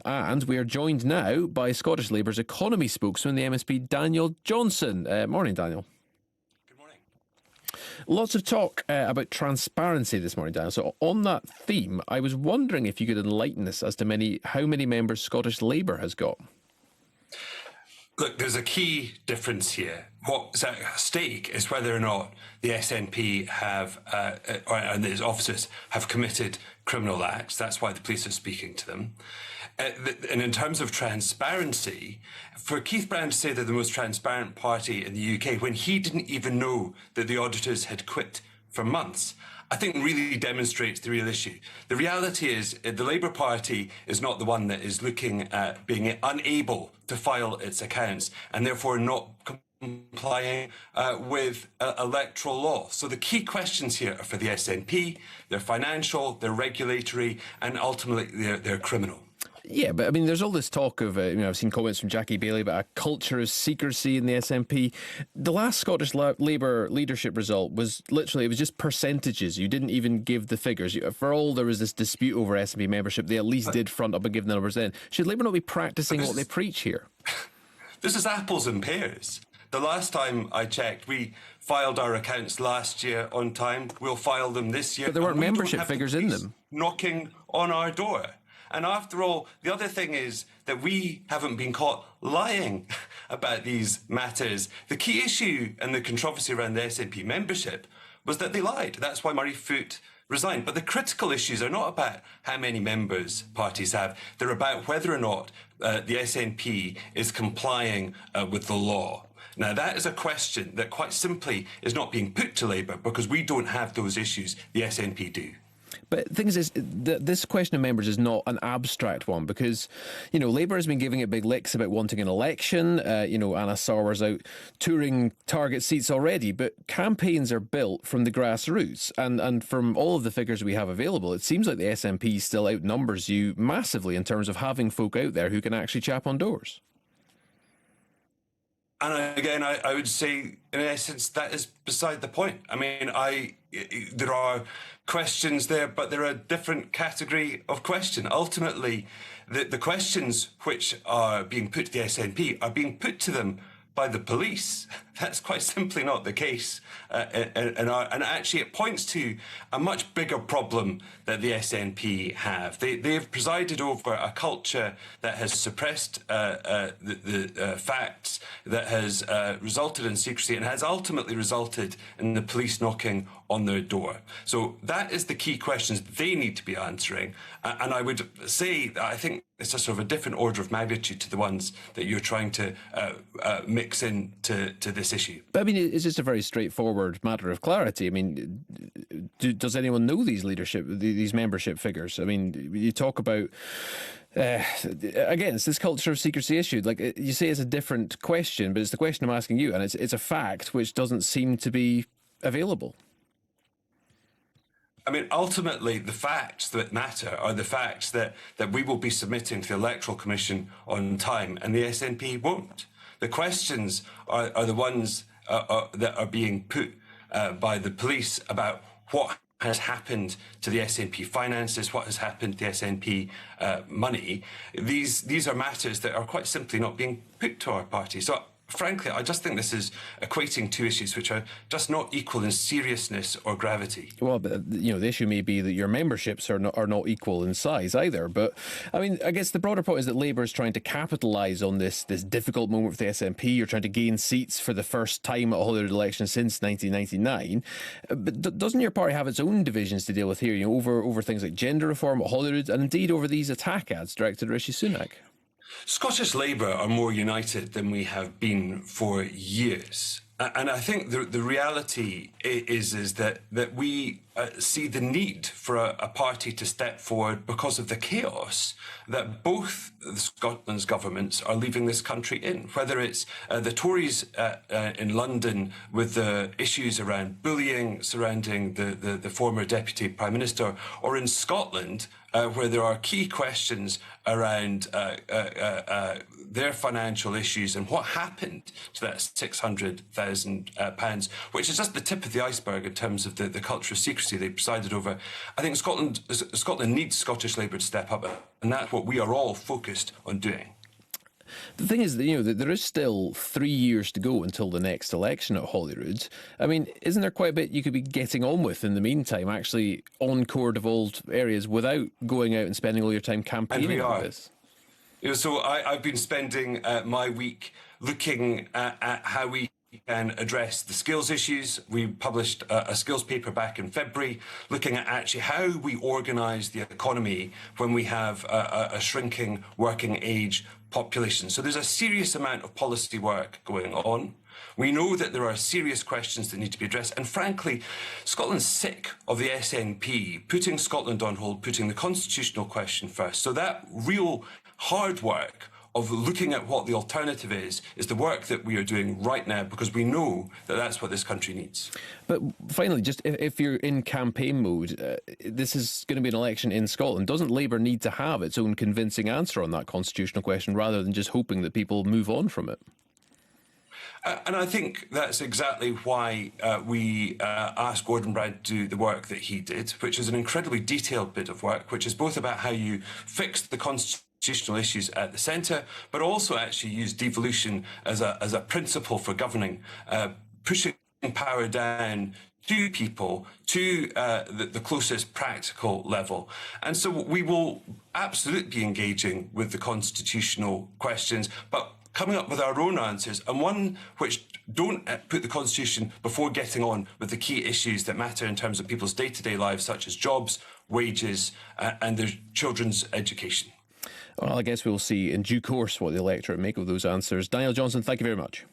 And we are joined now by Scottish Labour's economy spokesman, the MSP Daniel Johnson. Morning, Daniel. Good morning. Lots of talk about transparency this morning, Daniel. So on that theme, I was wondering if you could enlighten us as to how many members Scottish Labour has got. Look, there's a key difference here. What's at stake is whether or not the SNP and its officers have committed criminal acts. That's why the police are speaking to them. And in terms of transparency, for Keith Brown to say they're the most transparent party in the UK when he didn't even know that the auditors had quit for months, I think really demonstrates the real issue. The reality is the Labour Party is not the one that is looking at being unable to file its accounts and therefore not complying with electoral law. So the key questions here are for the SNP. They're financial, they're regulatory, and ultimately they're criminal. Yeah, but I mean, there's all this talk of, I've seen comments from Jackie Baillie about a culture of secrecy in the SNP. The last Scottish Labour leadership result was literally, it was just percentages. You didn't even give the figures. For all there was this dispute over SNP membership, they at least did front up and give the numbers then. Should Labour not be practising what they preach here? This is apples and pears. The last time I checked, we filed our accounts last year on time. We'll file them this year. But there weren't membership figures in them. Knocking on our door. And after all, the other thing is that we haven't been caught lying about these matters. The key issue and the controversy around the SNP membership was that they lied. That's why Murray Foot resigned. But the critical issues are not about how many members parties have. They're about whether or not the SNP is complying with the law. Now, that is a question that quite simply is not being put to Labour because we don't have those issues. The SNP do. But the thing is, this question of members is not an abstract one because, Labour has been giving it big licks about wanting an election. Anna Sarwar's out touring target seats already, but campaigns are built from the grassroots. And from all of the figures we have available, it seems like the SNP still outnumbers you massively in terms of having folk out there who can actually chap on doors. And again, I would say, in essence, that is beside the point. I mean, there are questions there, but they're a different category of question. Ultimately, the questions which are being put to the SNP are being put to them by the police. That's quite simply not the case. And actually, it points to a much bigger problem that the SNP have. They've presided over a culture that has suppressed the facts, that has resulted in secrecy and has ultimately resulted in the police knocking on their door. So that is the key questions they need to be answering. And I would say that I think it's a sort of a different order of magnitude to the ones that you're trying to mix into this issue. But I mean, it's just a very straightforward matter of clarity. I mean, does anyone know these membership figures? I mean, you talk about, again, it's this culture of secrecy issue. Like you say, it's a different question, but it's the question I'm asking you, and it's a fact which doesn't seem to be available. I mean, ultimately, the facts that matter are the facts that we will be submitting to the Electoral Commission on time, and the SNP won't. The questions are the ones that are being put by the police about what has happened to the SNP finances, what has happened to the SNP money. These are matters that are quite simply not being put to our party. So frankly, I just think this is equating two issues which are just not equal in seriousness or gravity. Well, but, the issue may be that your memberships are not equal in size either. But, I mean, I guess the broader point is that Labour is trying to capitalise on this difficult moment for the SNP. You're trying to gain seats for the first time at a Holyrood election since 1999. But doesn't your party have its own divisions to deal with here, over things like gender reform at Holyrood and indeed over these attack ads directed at Rishi Sunak? Scottish Labour are more united than we have been for years. And I think the reality is that we see the need for a party to step forward because of the chaos that both Scotland's governments are leaving this country in, whether it's the Tories in London with the issues around bullying surrounding the former Deputy Prime Minister, or in Scotland where there are key questions around their financial issues and what happened to that £600,000, which is just the tip of the iceberg in terms of the culture of secrecy. democracy they presided over. I think Scotland needs Scottish Labour to step up, and that's what we are all focused on doing. The thing is that, there is still 3 years to go until the next election at Holyrood. I mean, isn't there quite a bit you could be getting on with in the meantime, actually on core devolved areas without going out and spending all your time campaigning on this? So I've been spending my week looking at how we can address the skills issues. We published a skills paper back in February, looking at actually how we organise the economy when we have a shrinking working age population. So there's a serious amount of policy work going on. We know that there are serious questions that need to be addressed. And frankly, Scotland's sick of the SNP putting Scotland on hold, putting the constitutional question first. So that real hard work of looking at what the alternative is the work that we are doing right now, because we know that that's what this country needs. But finally, just if you're in campaign mode, this is going to be an election in Scotland. Doesn't Labour need to have its own convincing answer on that constitutional question rather than just hoping that people move on from it? And I think that's exactly why we asked Gordon Brown to do the work that he did, which is an incredibly detailed bit of work, which is both about how you fix the constitutional issues at the centre, but also actually use devolution as a principle for governing, pushing power down to people, to the closest practical level. And so we will absolutely be engaging with the constitutional questions, but coming up with our own answers, and one which don't put the Constitution before getting on with the key issues that matter in terms of people's day-to-day lives, such as jobs, wages, and their children's education. Well, I guess we'll see in due course what the electorate make of those answers. Daniel Johnson, thank you very much.